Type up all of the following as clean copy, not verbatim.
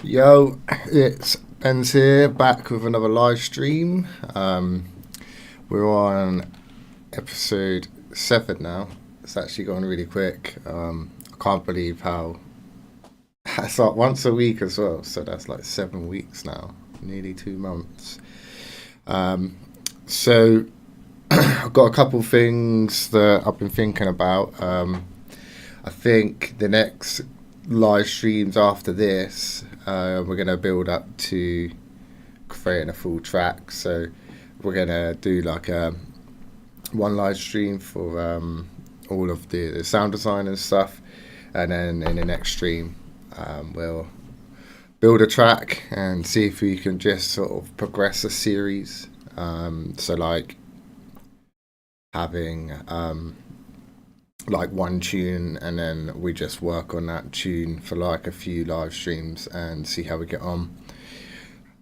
Yo, it's Ben's here, back with another live stream. We're on episode 7 now. It's actually gone really quick. I can't believe how it's like once a week as well. So that's like 7 weeks now, nearly 2 months. So I've got a couple things that I've been thinking about. I think the next live streams after this, we're going to build up to creating a full track. So we're going to do like one live stream for all of the sound design and stuff. And then in the next stream, we'll build a track and see if we can just sort of progress a series. So like having like one tune, and then we just work on that tune for like a few live streams and see how we get on.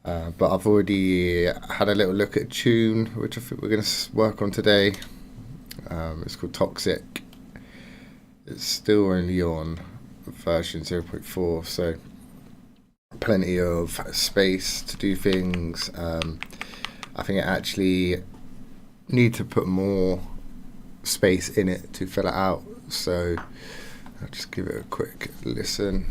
But I've already had a little look at a tune which I think we're going to work on today. It's called Toxic. It's still only on version 0.4, so plenty of space to do things. I think I actually need to put more space in it to fill it out, so I'll just give it a quick listen.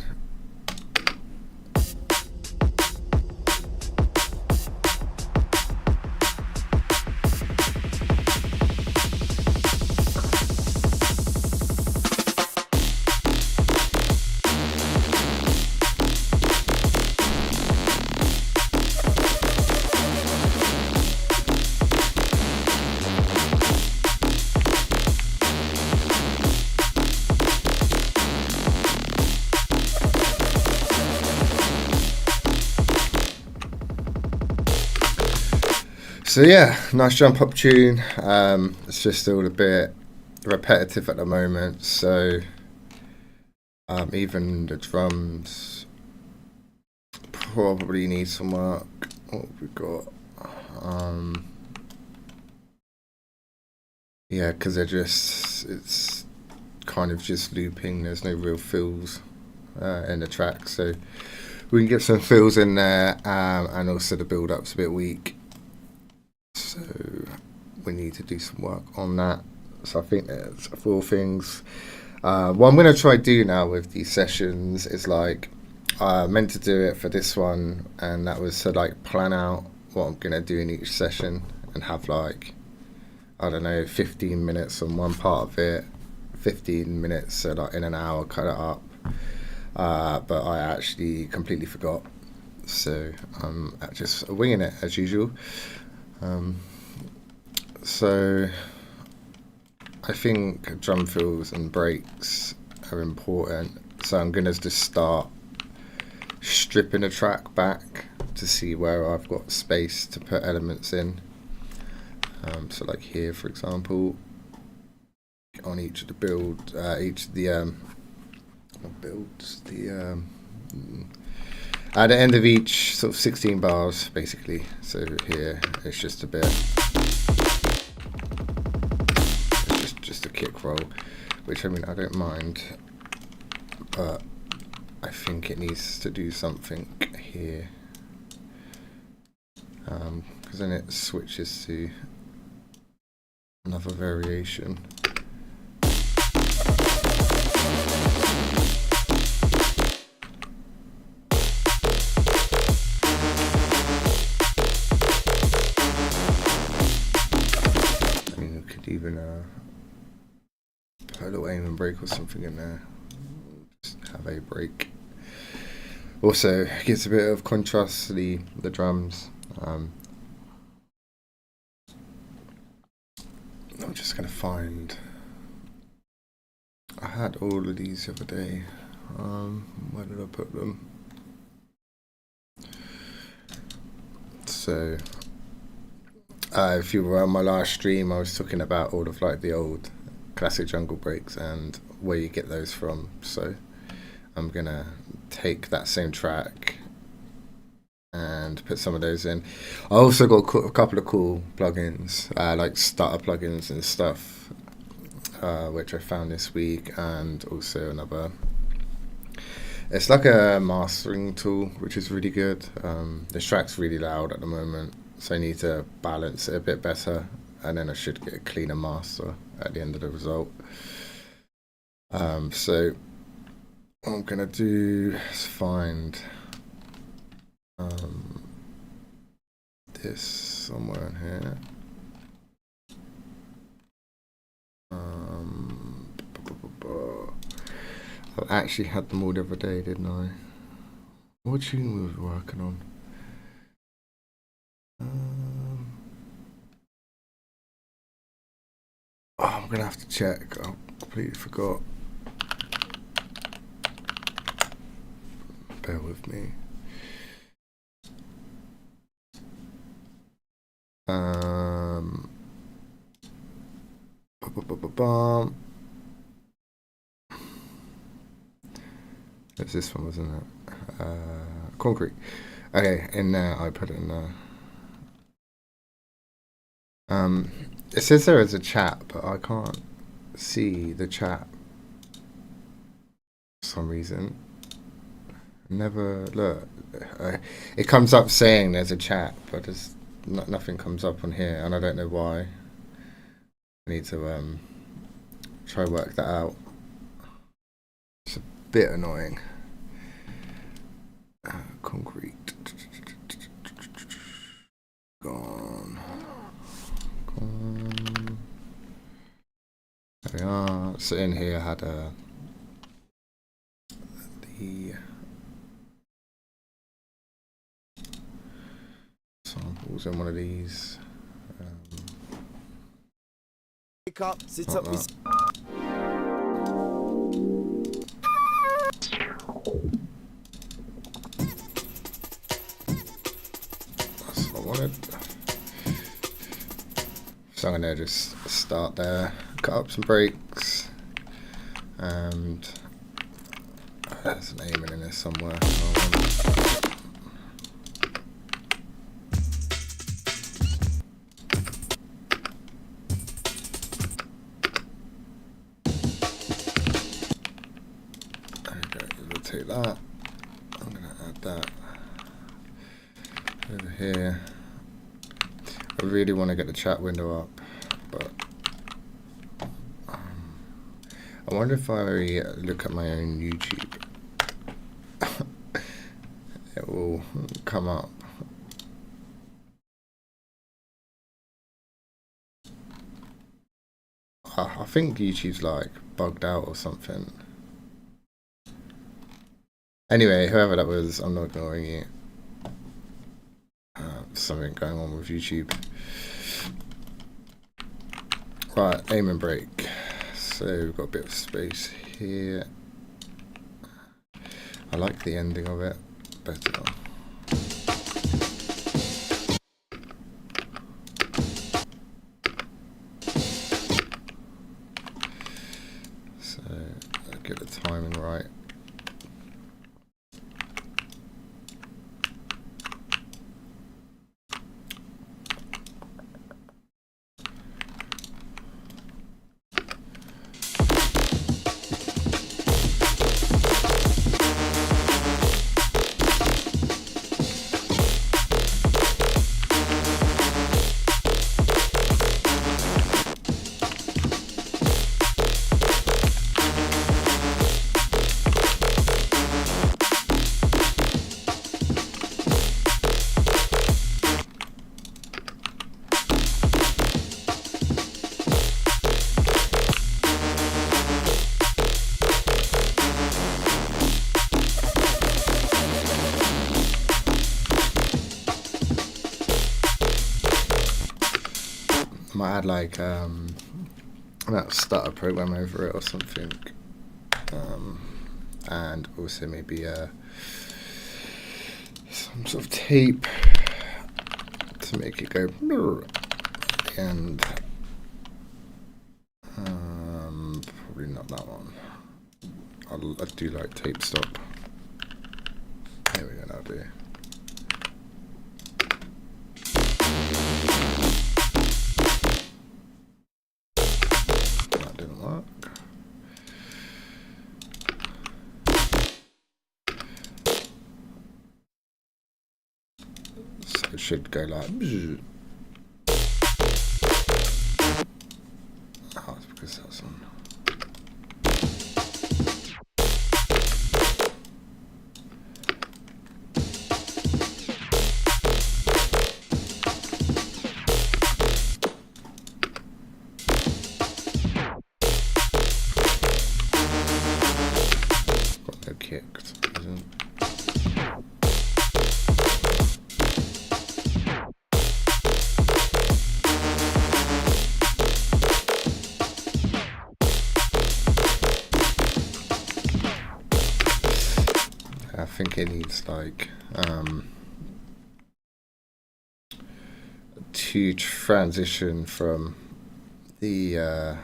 So yeah, nice jump up tune. It's just all a bit repetitive at the moment, so even the drums probably need some work. What have we got? Yeah, because it's kind of just looping. There's no real fills in the track, so we can get some fills in there, and also the build-up's a bit weak. So we need to do some work on that. So I think there's 4 things. What I'm going to try to do now with these sessions is like I meant to do it for this one, and that was to like plan out what I'm going to do in each session and have like, I don't know, 15 minutes on one part of it, 15 minutes, so like in an hour, cut it up. But I actually completely forgot. So I'm just winging it as usual. So I think drum fills and breaks are important. So I'm going to just start stripping the track back to see where I've got space to put elements in. So like here, for example, on each of the build, at the end of each sort of 16 bars, basically. So here, it's just a bit, it's just a kick roll, which I mean, I don't mind, but I think it needs to do something here, because then it switches to another variation. Even put a little aim and break or something in there. Just have a break. Also gives a bit of contrast to the drums. I'm just gonna find. I had all of these the other day. Where did I put them? So. If you were on my last stream, I was talking about all of like the old classic jungle breaks and where you get those from. So I'm gonna take that same track and put some of those in. I also got a couple of cool plugins, like starter plugins and stuff, which I found this week, and also another It's like a mastering tool, which is really good. This track's really loud at the moment, so I need to balance it a bit better, and then I should get a cleaner master at the end of the result. So what I'm gonna do is find this somewhere in here. I actually had them all the other day, didn't I? What tune was we working on? Oh, I'm gonna have to check. I completely forgot. Bear with me. It's this one, wasn't it? Concrete. Okay, in there, I put it in there. It says there is a chat, but I can't see the chat for some reason. Never look. It comes up saying there's a chat, but there's nothing comes up on here, and I don't know why. I need to try work that out. It's a bit annoying. Concrete. Gone. There we are. So in here I had the samples in one of these. Pick up, sit up. That's what I wanted. So I'm gonna just start there, cut up some breaks, and there's an aiming in there somewhere. Take that. I'm gonna add that over here. I really want to get the chat window up, but I wonder if I look at my own YouTube, it will come up. I think YouTube's like bugged out or something. Anyway, whoever that was, I'm not ignoring you. Something going on with YouTube. Right, aim and break. So we've got a bit of space here. I like the ending of it better. So get the timing right. Might add like that stutter program over it or something, and also maybe some sort of tape to make it go at the end. Probably not that one. I do like tape stop. There we go, that'll do. That didn't work. it should go like. Oh, it's because that's on. Got no kicked, isn't? I think it needs like to transition from the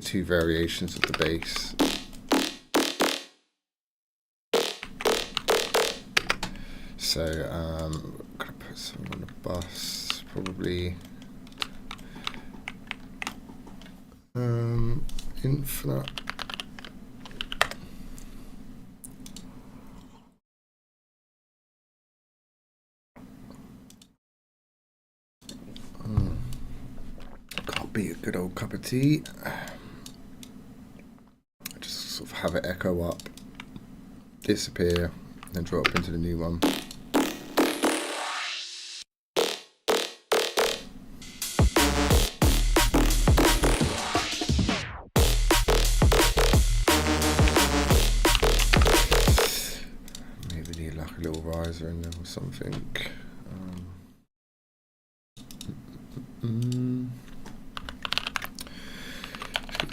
two variations of the bass. So gonna put some on the bus, probably infinite. Can't beat a good old cup of tea. Just sort of have it echo up, disappear, then drop into the new one. Maybe need like a little riser in there or something.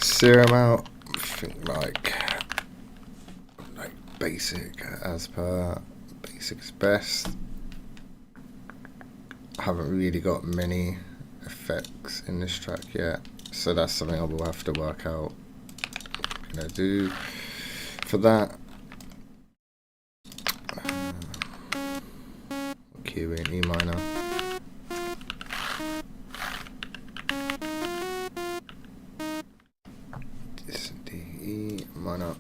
Serum out, I think like basic as per basic's best. I haven't really got many effects in this track yet, so that's something I will have to work out what I'm gonna do for that. Q in E minor. This D E minor.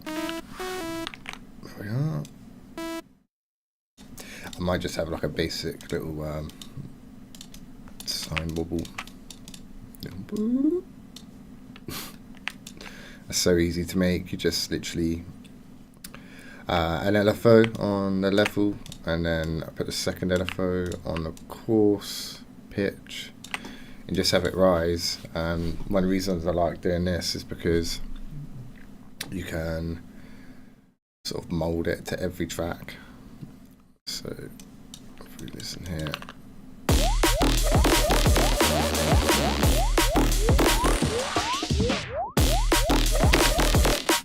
There we are. I might just have like a basic little sine wobble. That's so easy to make. You just literally an LFO on the level, and then I put the second LFO on the coarse pitch, and just have it rise. One of the reasons I like doing this is because you can sort of mold it to every track. So if we listen here,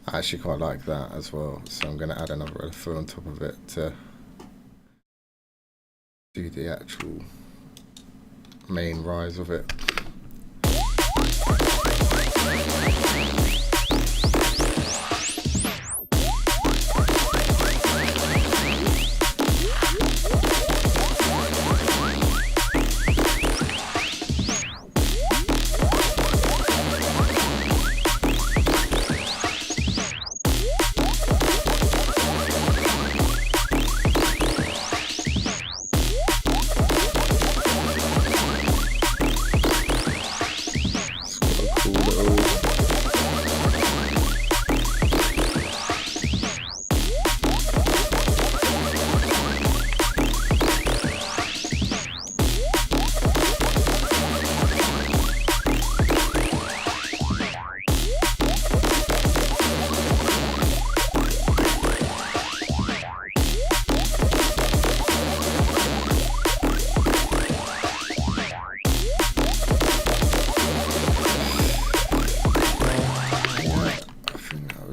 I actually quite like that as well, so I'm going to add another LFO on top of it to do the actual main rise of it.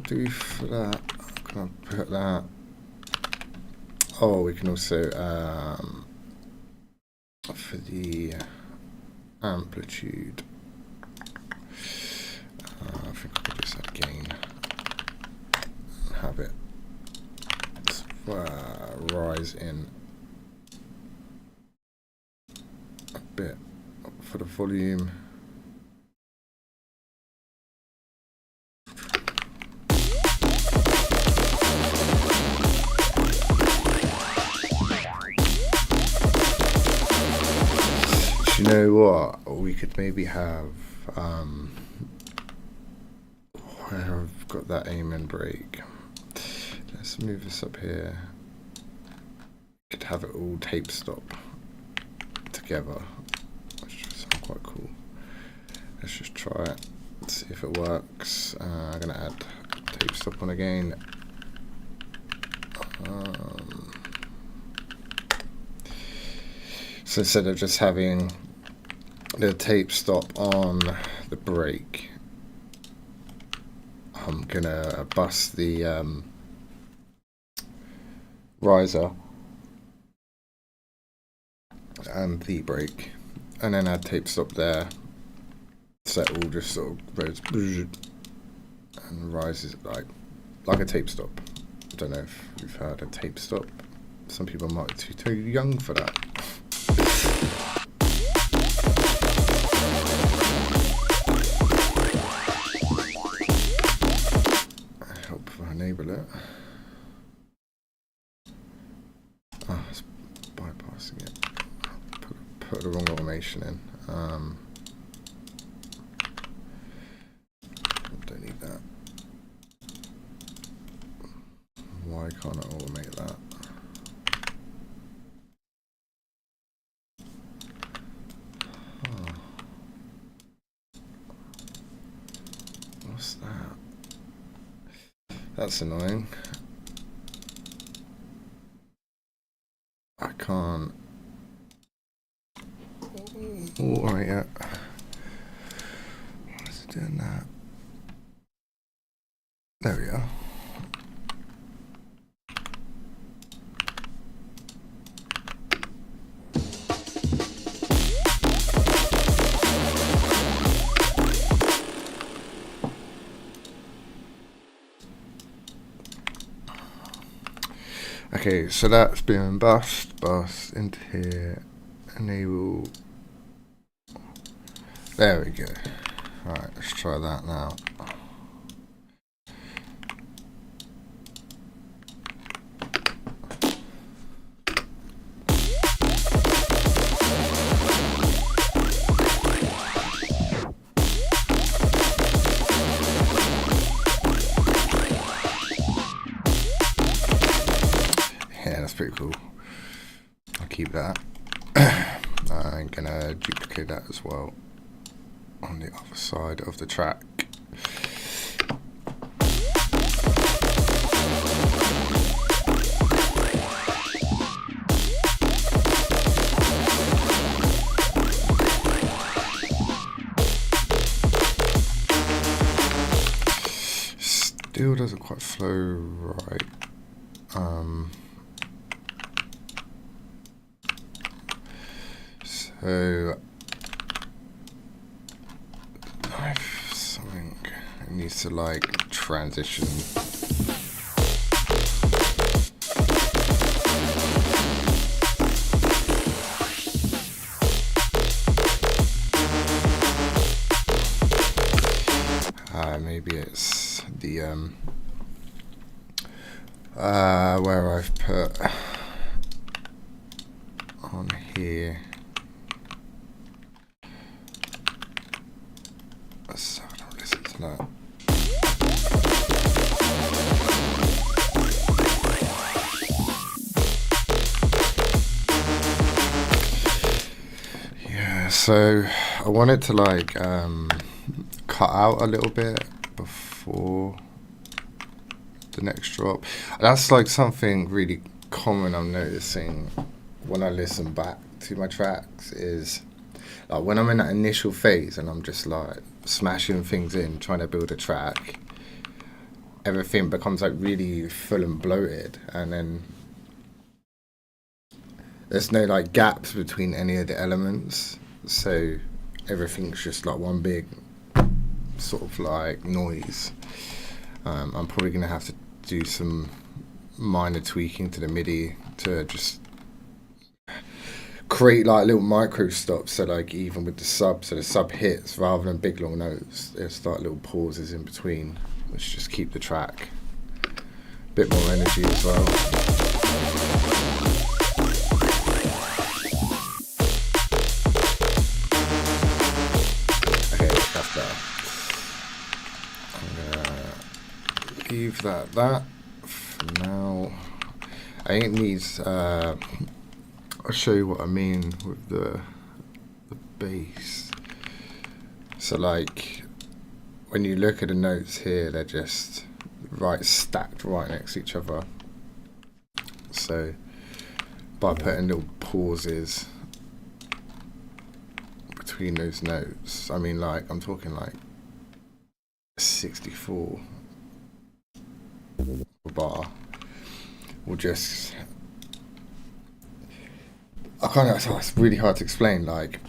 Do for that, can I put that? Oh, we can also for the amplitude, I think I could just add gain and have it rise in a bit for the volume. know what? We could maybe have where I've got that amen break. Let's move this up here. Could have it all tape stop together, which would sound quite cool. Let's just try it, see if it works. I'm gonna add tape stop on again. So instead of just having the tape stop on the break, I'm gonna bust the riser and the brake, and then add tape stop there, so it all just sort of goes and rises like a tape stop. I don't know if you've heard a tape stop. Some people might be too young for that. I hope if I enable it. Oh, it's bypassing it. Put the wrong automation in. Don't need that. Why can't I automate that? Oh. What's that? That's annoying. I can't. Alright, yeah. Why is it doing that? There we are. Okay, so that's been bust into here, enable. There we go. Alright, let's try that now. Yeah, that's pretty cool. I'll keep that. I'm gonna duplicate that as well on the other side of the track. Still doesn't quite flow right. So something it needs to like transition. Maybe it's the where I've put on here. So I don't listen to that. Yeah, so I wanted to like cut out a little bit before the next drop. That's like something really common I'm noticing when I listen back to my tracks is like when I'm in that initial phase and I'm just like smashing things in, trying to build a track, everything becomes like really full and bloated, and then there's no like gaps between any of the elements, so everything's just like one big sort of like noise. I'm probably gonna have to do some minor tweaking to the MIDI to just create like little micro stops, so like even with the sub, so the sub hits rather than big long notes, there's start little pauses in between, which just keep the track a bit more energy as well. leave that for now. I think it needs. I'll show you what I mean with the bass. So like when you look at the notes here, they're just stacked right next to each other. So by putting little pauses between those notes, I mean, like, I'm talking like 64 bar will just, it's really hard to explain. Like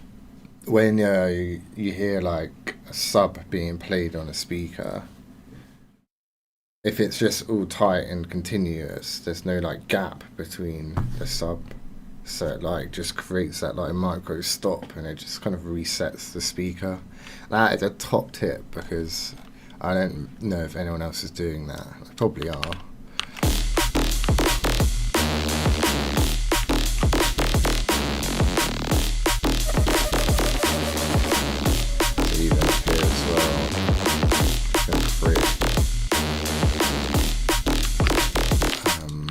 when you hear like a sub being played on a speaker, if it's just all tight and continuous, there's no like gap between the sub, so it like just creates that like micro stop, and it just kind of resets the speaker. That is a top tip, because I don't know if anyone else is doing that. They probably are. Even up here as well, can create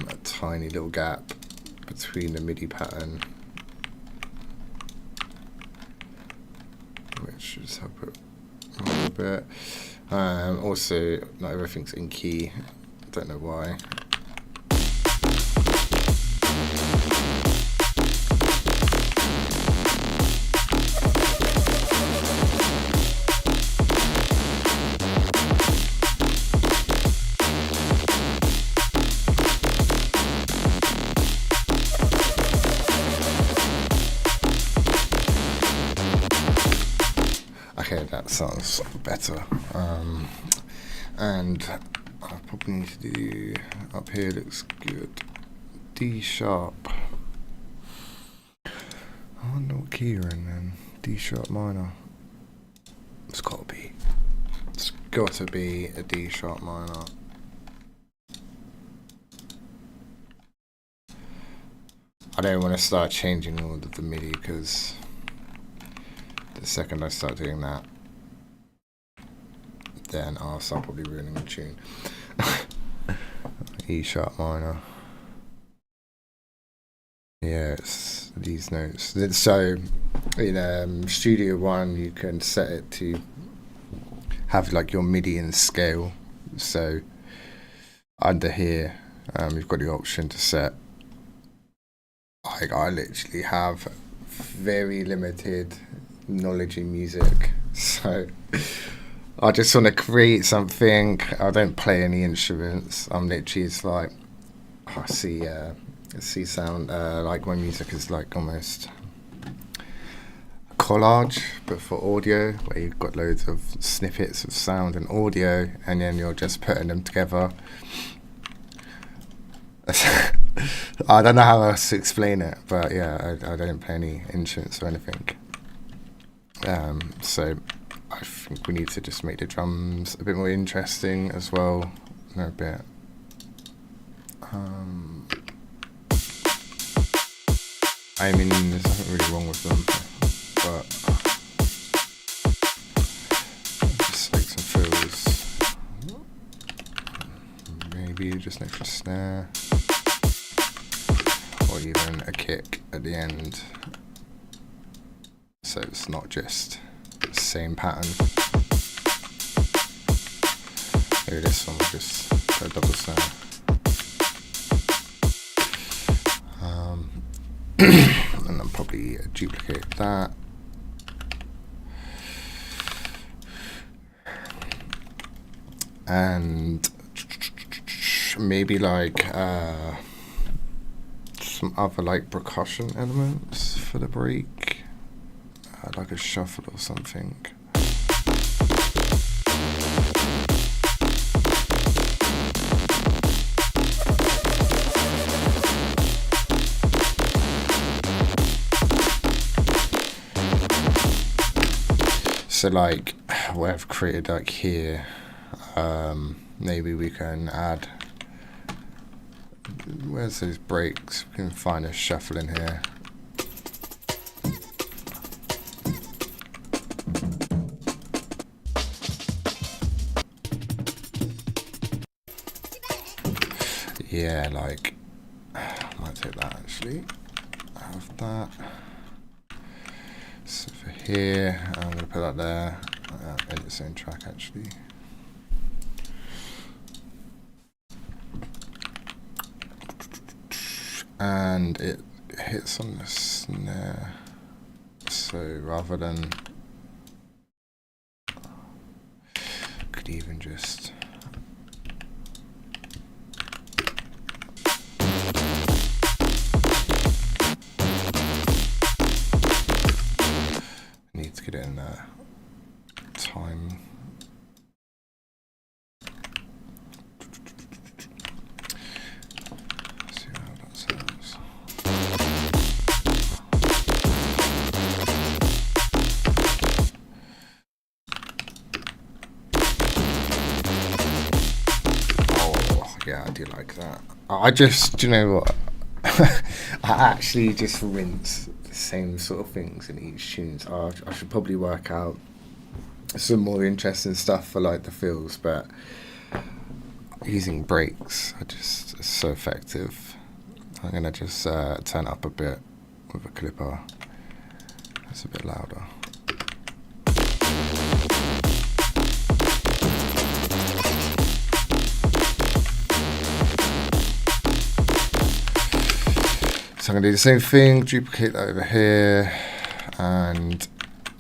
a tiny little gap between the MIDI pattern, which should just help it a little bit. Also, not everything's in key. Don't know why. Okay, that sounds better. And I probably need to do, up here looks good, D sharp. I wonder what key you're in then. D sharp minor. It's gotta be a D sharp minor. I don't want to start changing all of the MIDI, because the second I start doing that, then I'll start probably ruining the tune. E sharp minor. Yeah, it's these notes. So in Studio One, you can set it to have like your MIDI in scale. So under here, you've got the option to set. Like, I literally have very limited knowledge in music, so I just want to create something. I don't play any instruments. I'm literally, it's like, I see sound, like my music is like almost collage, but for audio, where you've got loads of snippets of sound and audio, and then you're just putting them together. I don't know how else to explain it, but yeah, I don't play any instruments or anything. So I think we need to just make the drums a bit more interesting as well. No, a bit. I mean, there's nothing really wrong with them, but just like some fills. Maybe just an extra snare, or even a kick at the end, so it's not just the same pattern. Maybe this one will just go double snare. And then probably duplicate that. And maybe like some other like percussion elements for the break, like a shuffle or something. So like what I've created like here, maybe we can add, where's those breaks? We can find a shuffle in here. yeah, like I might take that actually. Have that. So for here, I'm gonna put that there. In the same track actually. And it hits on the snare. So rather than, could even just need to get it in there. Time. See how that sounds. Oh, yeah, I do like that. I just, do you know what? I actually just rinse the same sort of things in each tune. So I should probably work out some more interesting stuff for like the fills, but using breaks are just so effective. I'm gonna just turn up a bit with a clipper. It's a bit louder. So I'm gonna do the same thing, duplicate that over here, and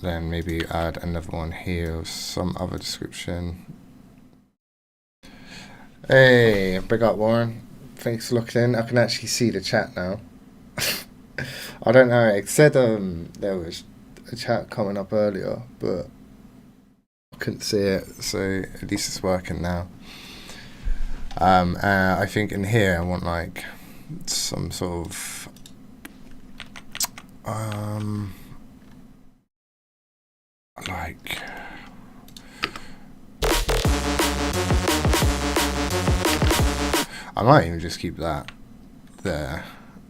then maybe add another one here with some other description. Hey, big up Warren. Thanks for looking in. I can actually see the chat now. I don't know, it said there was a chat coming up earlier, but I couldn't see it, so at least it's working now. I think in here I want like some sort of like I might even just keep that there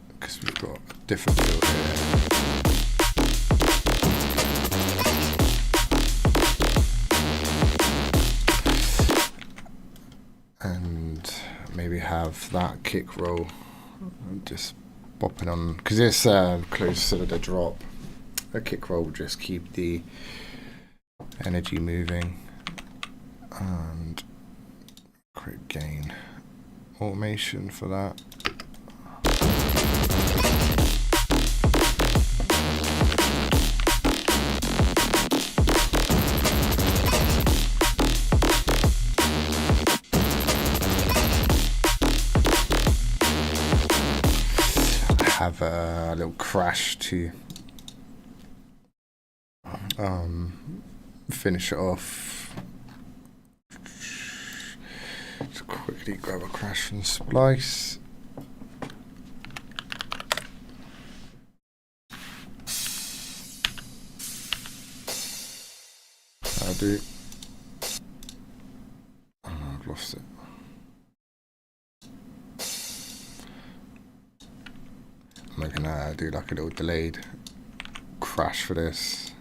because we've got a different feel here. And maybe have that kick roll just bopping on because it's close to the drop. A kick roll will just keep the energy moving and create gain automation for that. Have a little crash to finish it off. Just quickly grab a crash and splice. I'll do. Oh, I've lost it. I'm gonna do like a little delayed crash for this.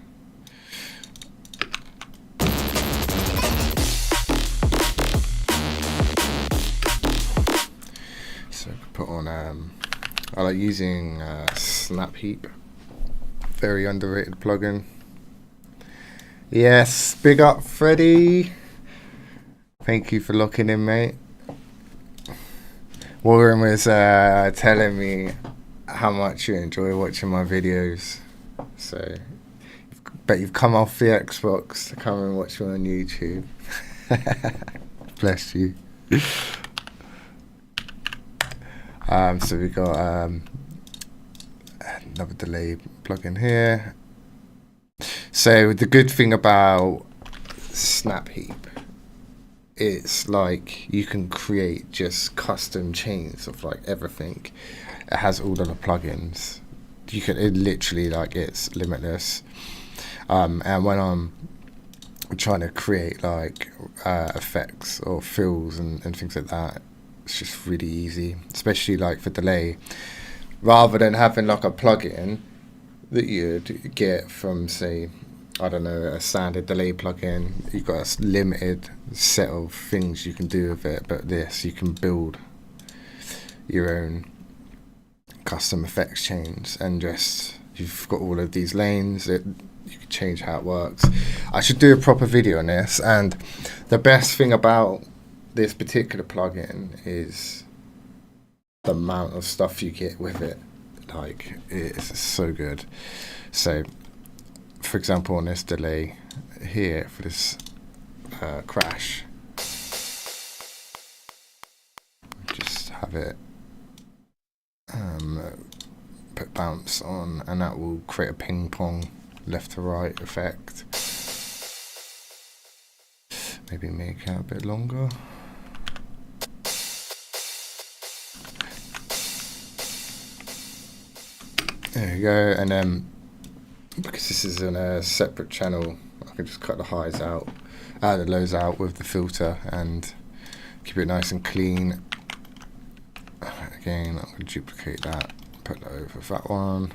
So I could put on I like using Snap Heap, very underrated plugin. Yes, big up Freddie. Thank you for locking in, mate. Warren was telling me how much you enjoy watching my videos, so bet you've come off the Xbox to come and watch me on YouTube. Bless you. So we got another delay plugin here. So the good thing about Snap Heap, it's like you can create just custom chains of like everything. It has all of the plugins. You can literally like it's limitless. And when I'm trying to create like effects or fills and things like that, it's just really easy, especially like for delay. Rather than having like a plugin that you'd get from, say, I don't know, a standard delay plugin, you've got a limited set of things you can do with it, but this you can build your own custom effects chains, and just you've got all of these lanes. You can change how it works. I should do a proper video on this. And the best thing about this particular plugin is the amount of stuff you get with it. Like, it's so good. So, for example, on this delay here for this crash, just have it put bounce on, and that will create a ping pong left to right effect. Maybe make it a bit longer. There you go. And then because this is in a separate channel, I can just cut the highs out, the lows out with the filter, and keep it nice and clean. Again, I'm going to duplicate that, put that over that one.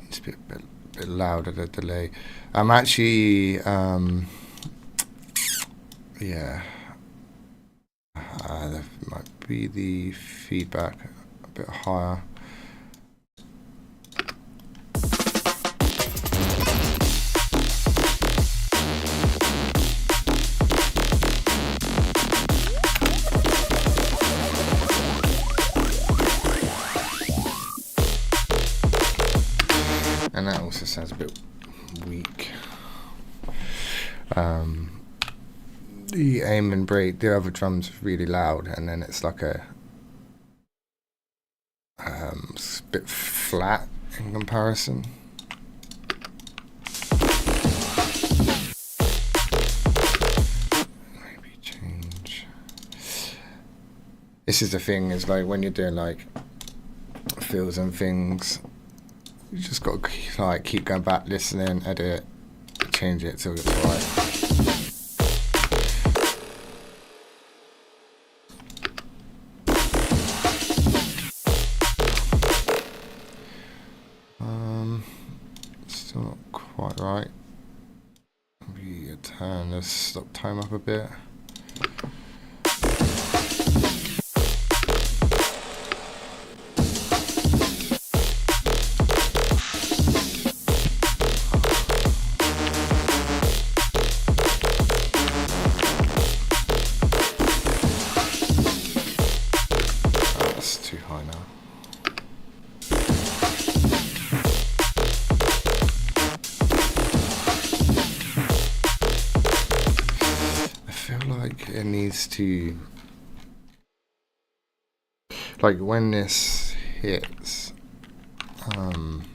It's a bit louder, the delay. I'm actually, yeah. There might be the feedback a bit higher. And that also sounds a bit weak. The aim and break, the other drum's really loud, and then it's like a it's a bit flat in comparison. Maybe change. This is the thing, is like when you're doing like fills and things, you just got to like keep going back, listening, edit, change it till it's right. Still not quite right. Maybe turn the stop time up a bit. That's too high now. It needs to, like when this hits, it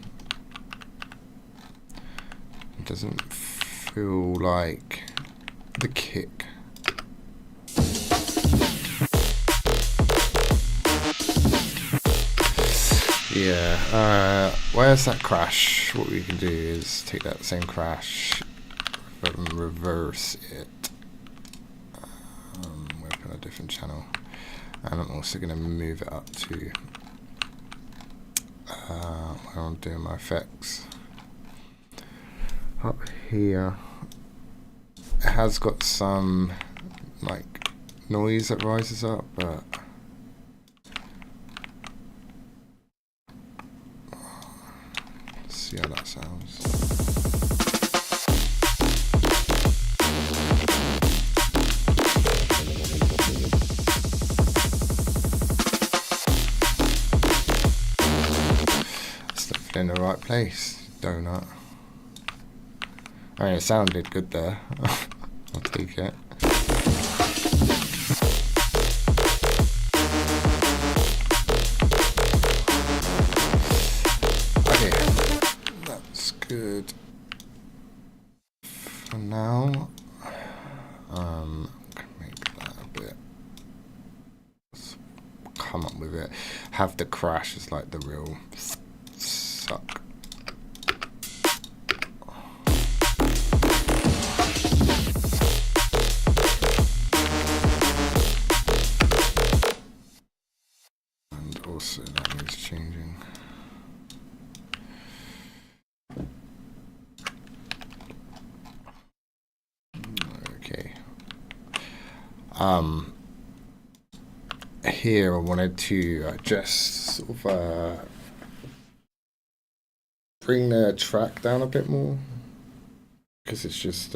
doesn't feel like the kick. Yeah, where's that crash? What we can do is take that same crash and reverse it. Work on a different channel, and I'm also going to move it up to where I'm doing my effects. Up here, it has got some like noise that rises up, but let's see how that sounds. In the right place, donut. I mean, it sounded good there. I'll take it. Okay, that's good for now. Can make that a bit. Let's come up with it. Have the crash as like the real suck. Here I wanted to just sort of bring the track down a bit more, because it's just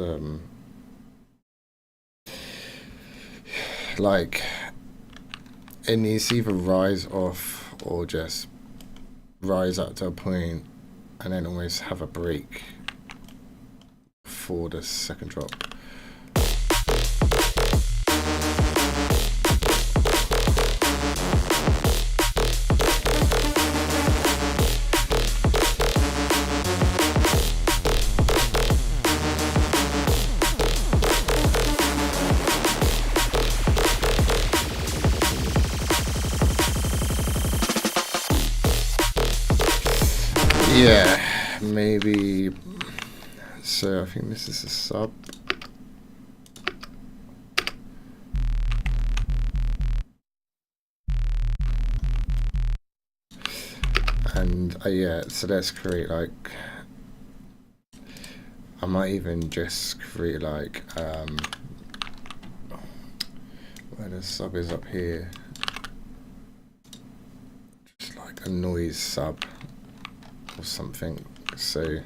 like it needs to either rise off or just rise up to a point and then always have a break for the second drop. Yeah, maybe. So I think this is a sub. And yeah, so let's create like, I might even just create like where the sub is up here, just like a noise sub or something, so it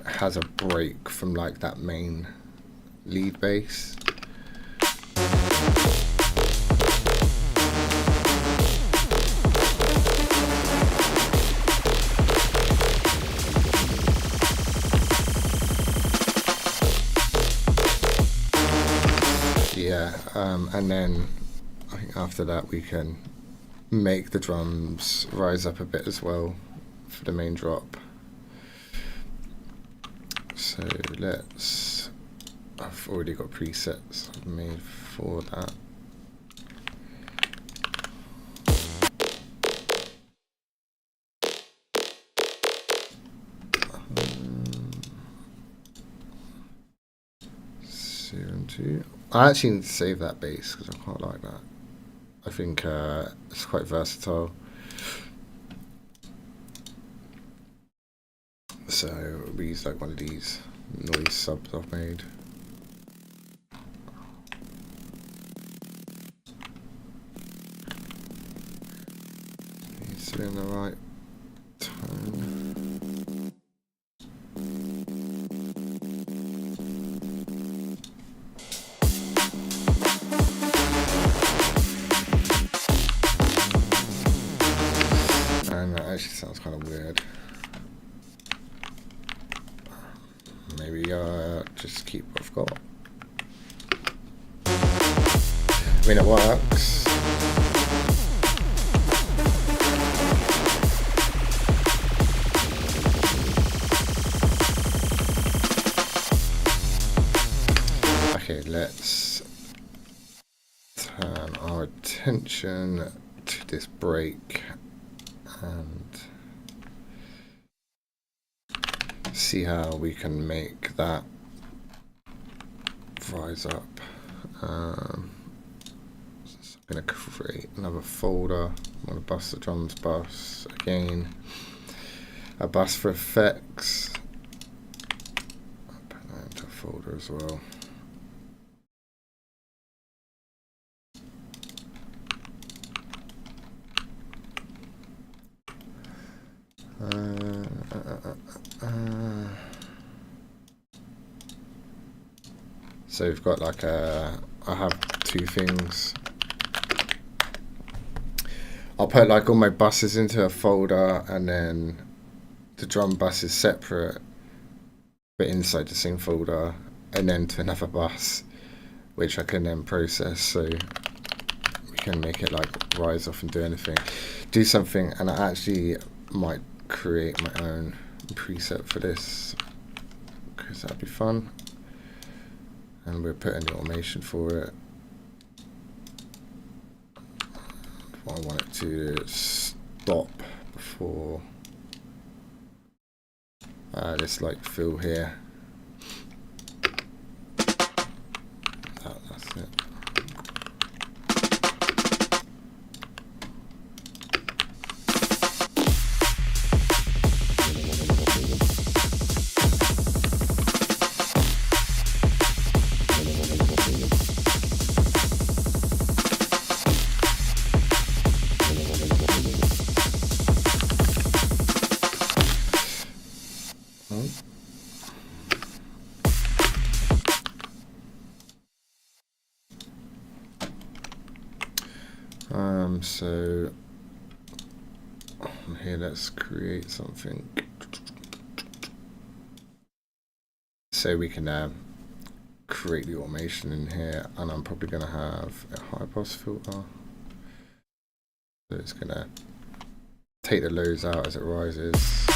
has a break from like that main lead bass. Yeah, and then I think after that we can make the drums rise up a bit as well for the main drop. So I've already got presets I've made for that. CM2. I actually need to save that bass because I quite like that. I think it's quite versatile. So we use like one of these noise subs I've made. Needs to be in the right tone. And that actually sounds kind of weird. Maybe just keep what I've got. I mean, it works. Okay, let's turn our attention to this break and see how we can make that rise up. So I'm going to create another folder. I'm going to bus the drums bus again. A bus for effects. I'll put that into a folder as well. So we've got like I have two things. I'll put like all my buses into a folder and then the drum bus is separate but inside the same folder, and then to another bus which I can then process so we can make it like rise off and do something, and I actually might create my own preset for this because that'd be fun. And we'll put in the automation for it. I want it to stop before this like fill here. That's it. So here, let's create something so we can create the automation in here, and I'm probably going to have a high pass filter, so it's going to take the lows out as it rises.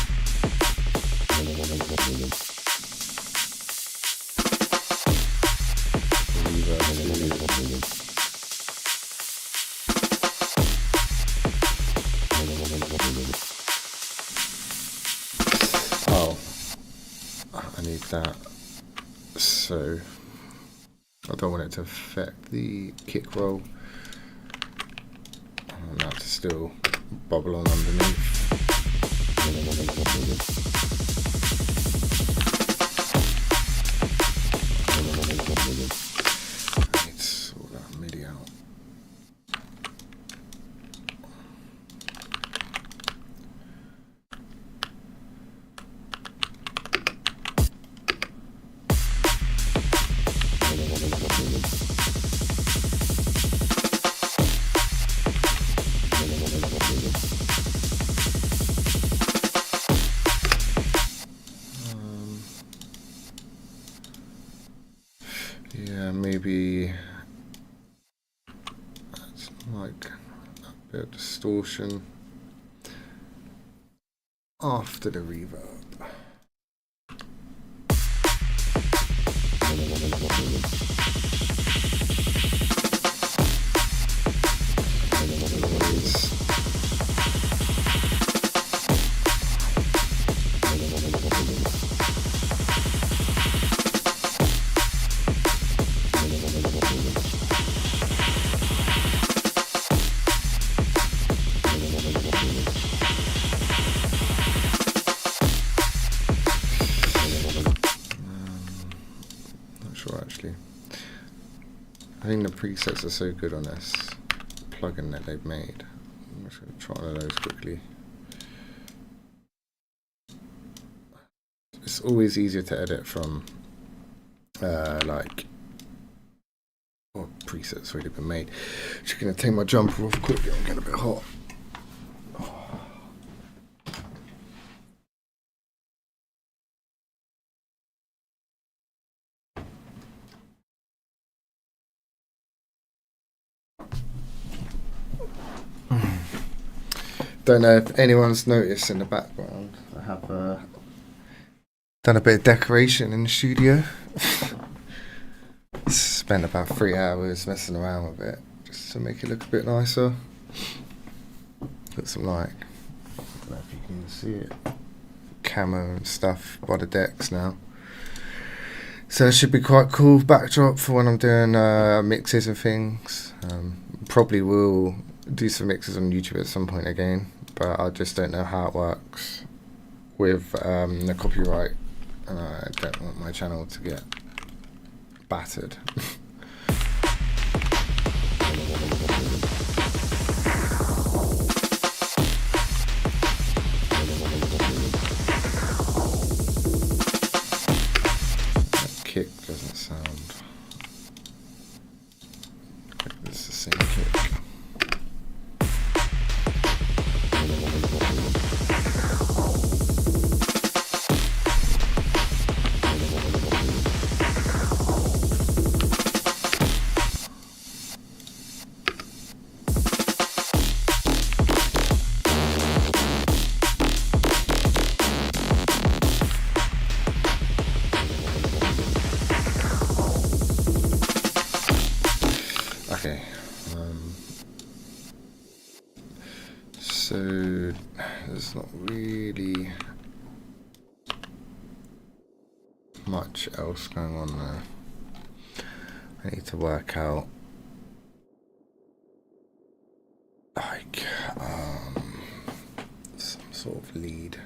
Oh, I need that, so I don't want it to affect the kick roll. I want that to still bubble on underneath. I need to sort that MIDI out. Yeah, maybe that's like a bit of distortion after the reverb. Actually, I think the presets are so good on this plugin that they've made. I'm just going to try one of those quickly. It's always easier to edit from like presets already been made. Just going to take my jumper off quickly. I'm getting a bit hot. Don't know if anyone's noticed in the background, I have done a bit of decoration in the studio. Spent about 3 hours messing around with it just to make it look a bit nicer. Got some, like, I don't know if you can see it, camo and stuff by the decks now. So it should be quite cool backdrop for when I'm doing mixes and things. Probably will do some mixes on YouTube at some point again, but I just don't know how it works with the copyright, and I don't want my channel to get battered. That kick doesn't sound like it's the same kick. Okay, so there's not really much else going on there. I need to work out like some sort of lead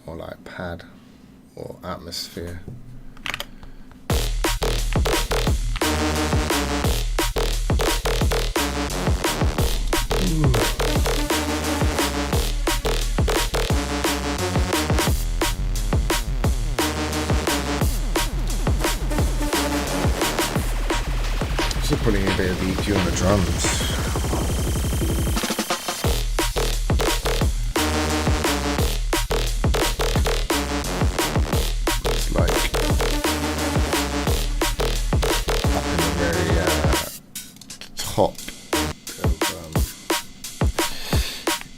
or like pad or atmosphere. Just putting a bit of EQ on the drums. top of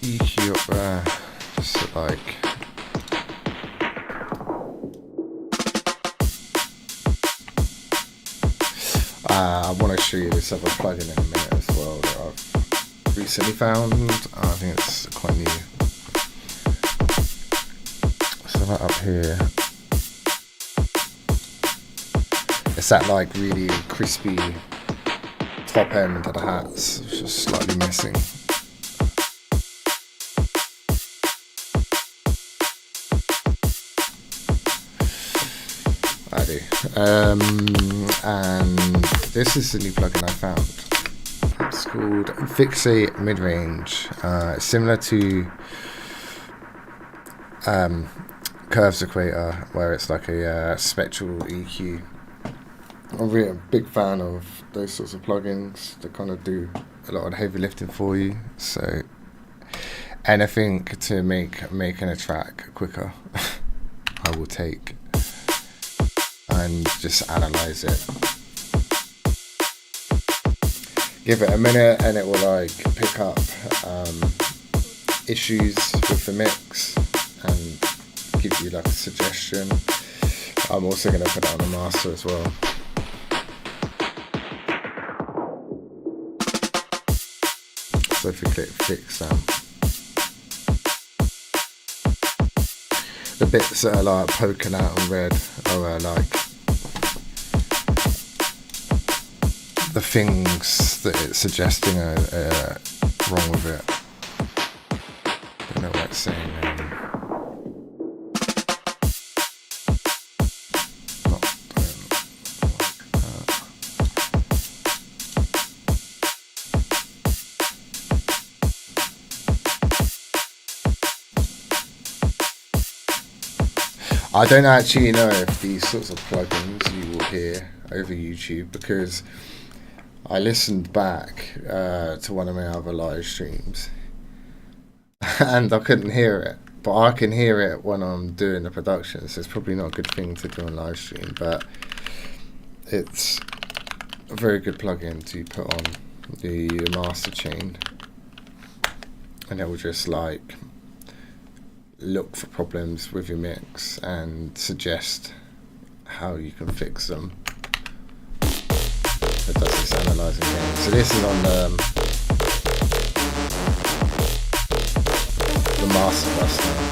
EQ up there, just like. I want to show you this other plugin in a minute as well that I've recently found. I think it's quite new. So that up here, it's that like really crispy top end of the hats, it's just slightly missing. I do. And this is the new plugin I found. It's called Fixate Midrange. It's similar to Curves Equator, where it's like a spectral EQ. I'm really a big fan of those sorts of plugins that kind of do a lot of heavy lifting for you. So anything to making a track quicker, I will take and just analyze it. Give it a minute and it will like pick up issues with the mix and give you like a suggestion. I'm also going to put it on the master as well. So if you click fix the bits that are like poking out on red are like the things that it's suggesting are wrong with it. Don't know what it's saying. I don't actually know if these sorts of plugins you will hear over YouTube, because I listened back to one of my other live streams and I couldn't hear it, but I can hear it when I'm doing the production, so it's probably not a good thing to do on live stream, but it's a very good plugin to put on the master chain, and it will just like look for problems with your mix and suggest how you can fix them. It does this analysing thing. So this is on the master bus now.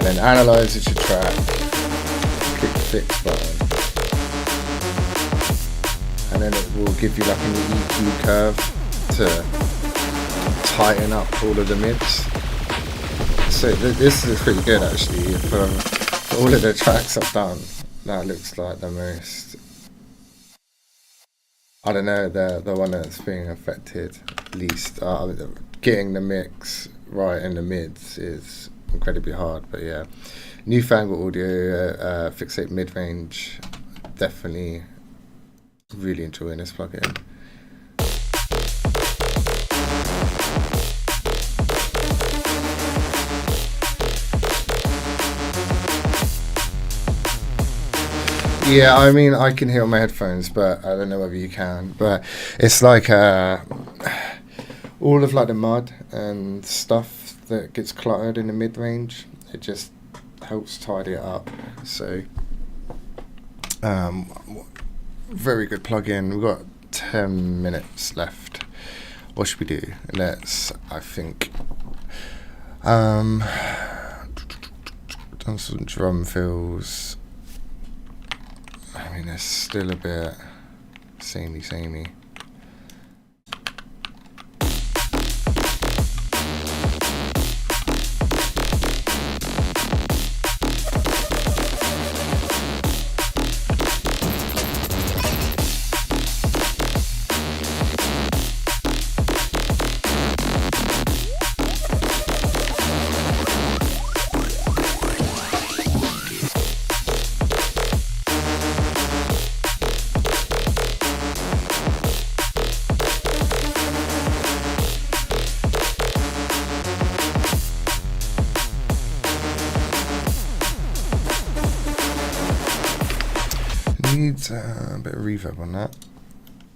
Then analyzes your track, click the fix button, and then it will give you like an EQ curve to tighten up all of the mids. So this is pretty good actually. For all of the tracks I've done, that looks like the most, I don't know, the one that's being affected least. Getting the mix right in the mids is incredibly hard, but yeah, Newfangled Audio, Fixate Midrange, definitely really enjoying this plugin. Yeah, I mean, I can hear on my headphones, but I don't know whether you can, but it's like all of like the mud and stuff that gets cluttered in the mid-range, it just helps tidy it up. So very good plugin. We've got 10 minutes left. What should we do? Let's, I think, done some drum fills. I mean, they're still a bit samey. needs a bit of reverb on that.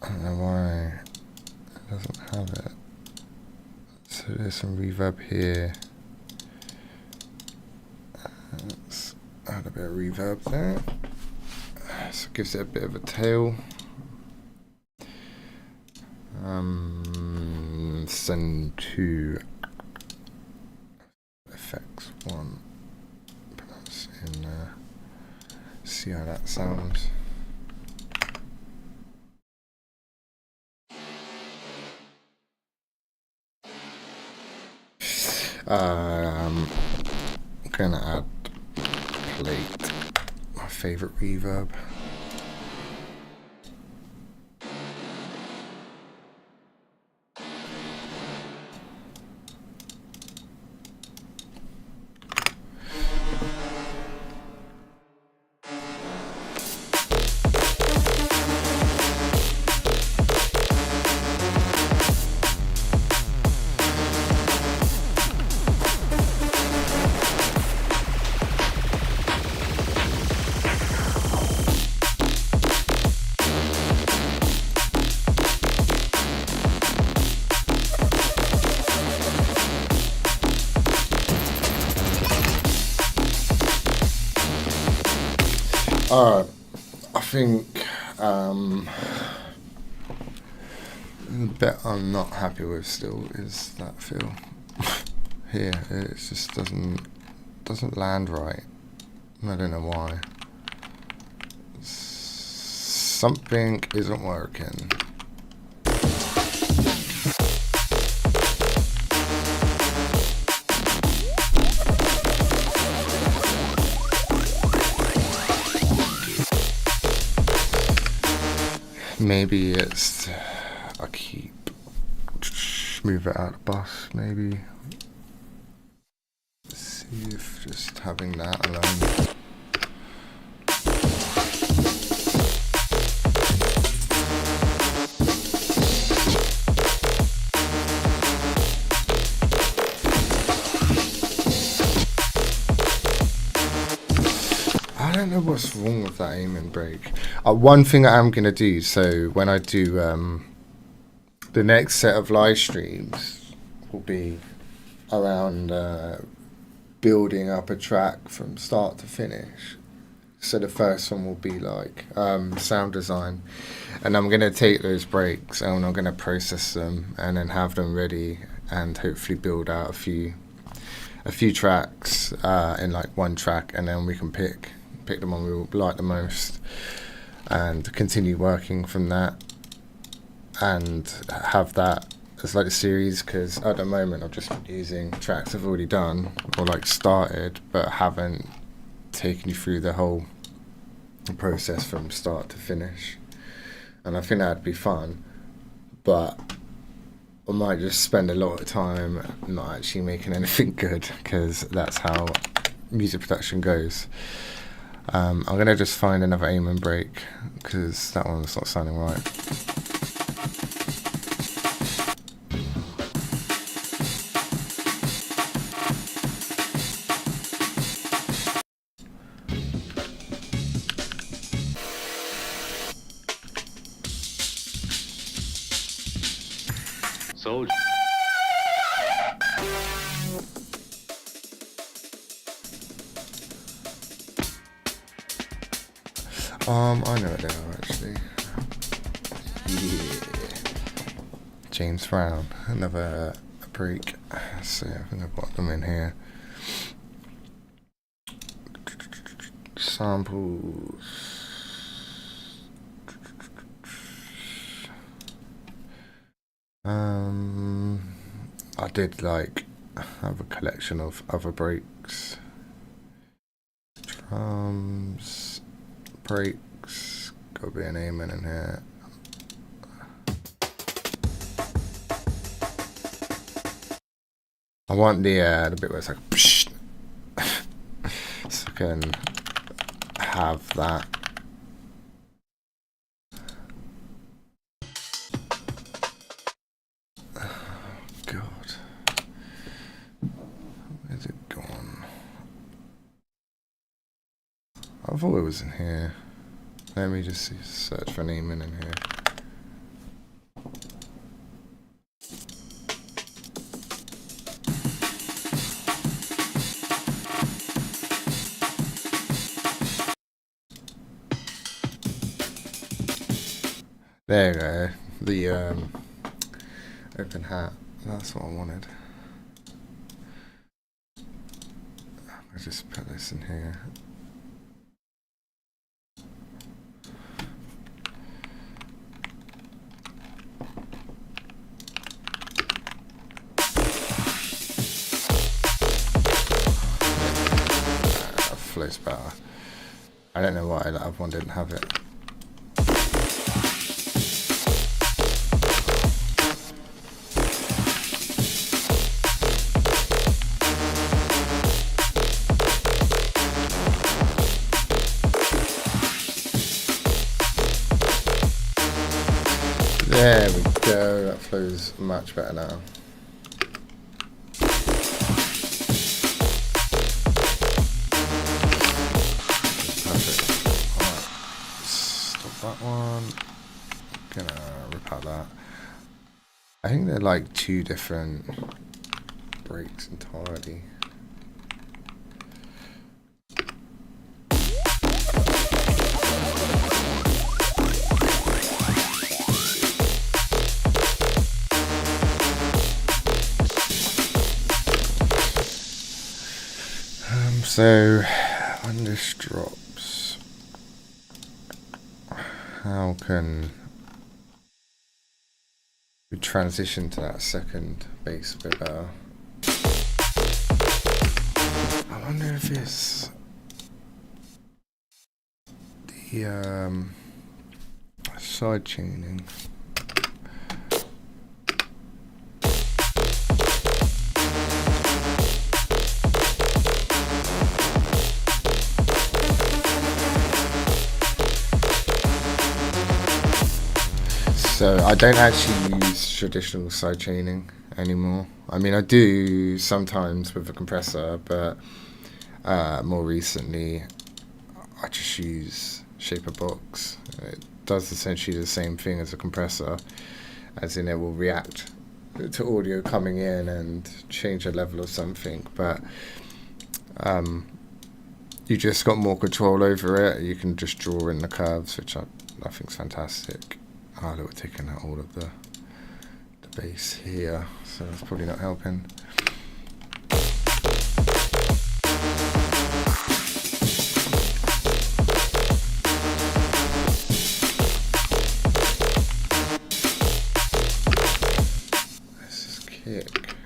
I don't know why it doesn't have it. So there's some reverb here. Let's add a bit of reverb there. So it gives it a bit of a tail. Send to effects 1. Put that in there. See how that sounds. I'm gonna add plate, my favorite reverb. I think the bit I'm not happy with still is that feel here. It just doesn't land right. I don't know why. Something isn't working. Maybe it's I keep move it out of the bus. Maybe see if just having that alone. I don't know what's wrong with that aiming break. One thing I am going to do, so when I do the next set of live streams will be around building up a track from start to finish. So the first one will be like sound design, and I'm going to take those breaks and I'm going to process them and then have them ready and hopefully build out a few tracks in like one track, and then we can pick the one we like the most and continue working from that and have that as like a series, because at the moment I've just been using tracks I've already done or like started but haven't taken you through the whole process from start to finish, and I think that'd be fun, but I might just spend a lot of time not actually making anything good, because that's how music production goes. I'm going to just find another aim and break because that one's not sounding right. Soldier. I know what they are actually. Yeah. James Brown, another break. So I think I've got them in here. Samples. I did like have a collection of other breaks. Drums, breaks, gotta be an amen in here. I want the bit where it's like psh, so I can have that. God, where's it gone? I thought it was in here. Let me just search for naming in here. There you go. The open hat. That's what I wanted. I just put this in here. Flows better. I don't know why that other one didn't have it. There we go, that flows much better now. Perfect. Alright, stop that one. Gonna rip out that. I think they're like two different brakes entirely. So when this drops, how can we transition to that second bass a bit better? I wonder if it's the side tuning. So I don't actually use traditional sidechaining anymore. I mean, I do sometimes with a compressor, but more recently I just use Shaper Box. It does essentially the same thing as a compressor, as in it will react to audio coming in and change the level of something, but you just got more control over it. You can just draw in the curves, which I think's fantastic. Oh, look, we're taking out all of the bass here, so that's probably not helping. This is kick.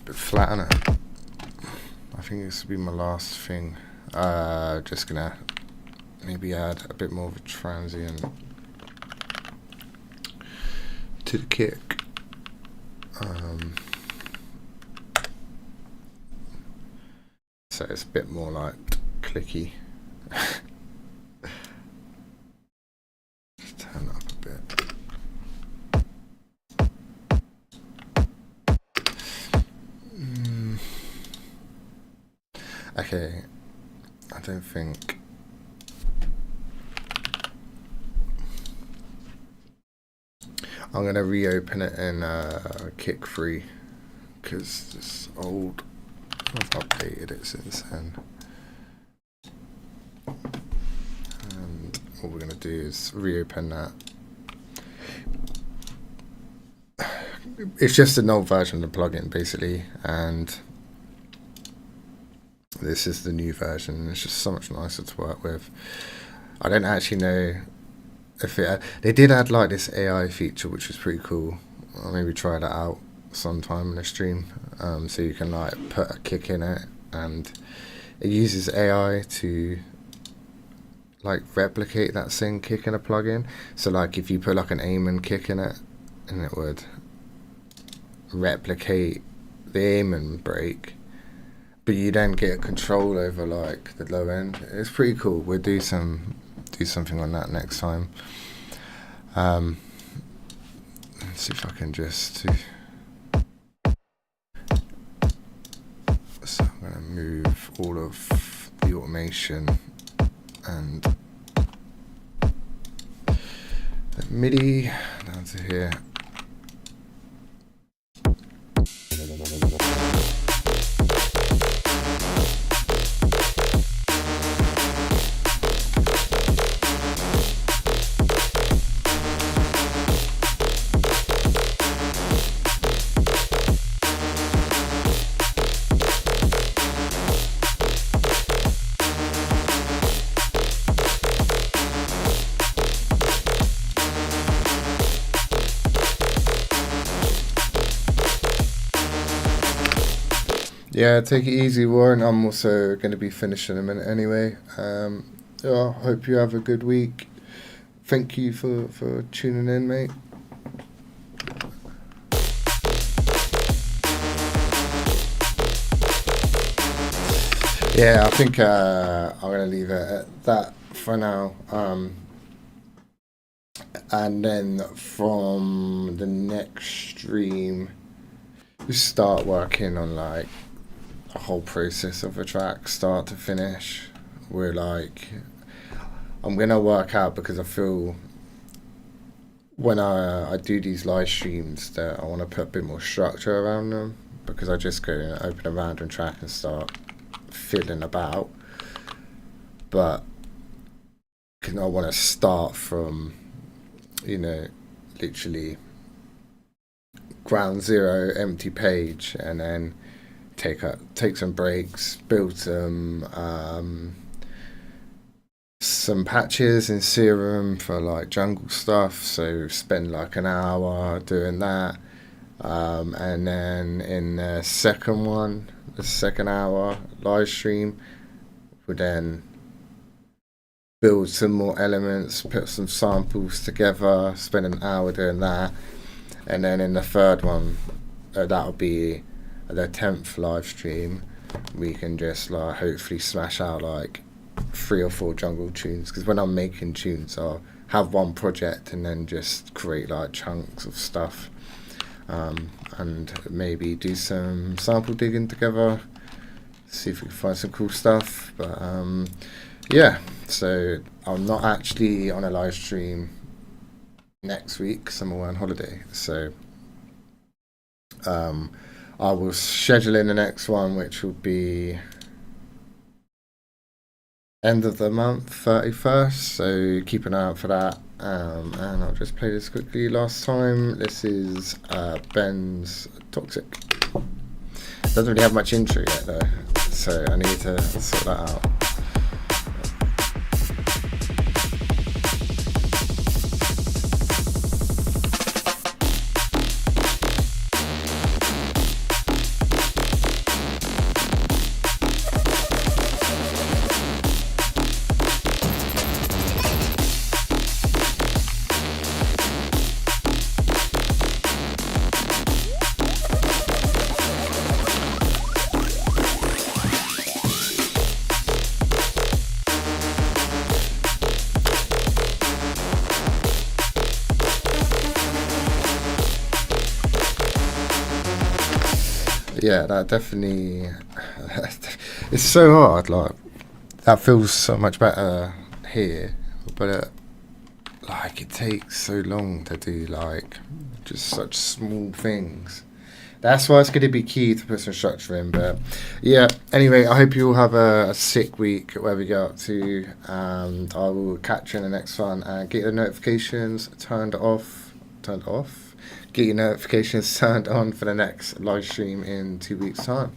Flatten it. I think this will be my last thing. Just gonna maybe add a bit more of a transient to the kick. So it's a bit more like clicky. Just turn it up a bit. Okay, I don't think I'm gonna reopen it in Kick Free because it's old. I've updated it since then. And all we're gonna do is reopen that. It's just an old version of the plugin basically, and this is the new version. It's just so much nicer to work with. I don't actually know if it. They did add like this AI feature, which was pretty cool. I'll maybe try that out sometime in a stream. So you can like put a kick in it, and it uses AI to like replicate that same kick in a plugin. So like if you put like an Amen kick in it, and it would replicate the Amen break. But you then get control over like the low end. It's pretty cool. We'll do something on that next time. see if I can just. So I'm going to move all of the automation and the MIDI down to here. Yeah, take it easy, Warren. I'm also going to be finishing in a minute anyway. Yeah, hope you have a good week. Thank you for tuning in, mate. Yeah, I think I'm going to leave it at that for now. And then from the next stream, we start working on like a whole process of a track, start to finish. We're like, I'm gonna work out, because I feel when I do these live streams that I want to put a bit more structure around them, because I just go and open a random track and start fiddling about. But I want to start from, literally ground zero, empty page, and then take some breaks, build some patches in Serum for like jungle stuff, so spend like an hour doing that, and then in the second hour live stream, would then build some more elements, put some samples together, spend an hour doing that, and then in the third one, that'll be the 10th live stream, we can just like hopefully smash out like 3 or 4 jungle tunes, because when I'm making tunes I'll have one project and then just create like chunks of stuff, and maybe do some sample digging together, see if we can find some cool stuff. But yeah, so I'm not actually on a live stream next week because I'm away on holiday, so I will schedule in the next one, which will be end of the month, 31st, so keep an eye out for that. And I'll just play this quickly. Last time, this is Ben's Toxic. Doesn't really have much intro yet though, so I need to sort that out. Yeah, that definitely, it's so hard, like, that feels so much better here, but it takes so long to do, like, just such small things. That's why it's going to be key to put some structure in. But yeah, anyway, I hope you all have a sick week wherever you go up to, and I will catch you in the next one. And get your notifications turned off. Get your notifications turned on for the next live stream in 2 weeks' time.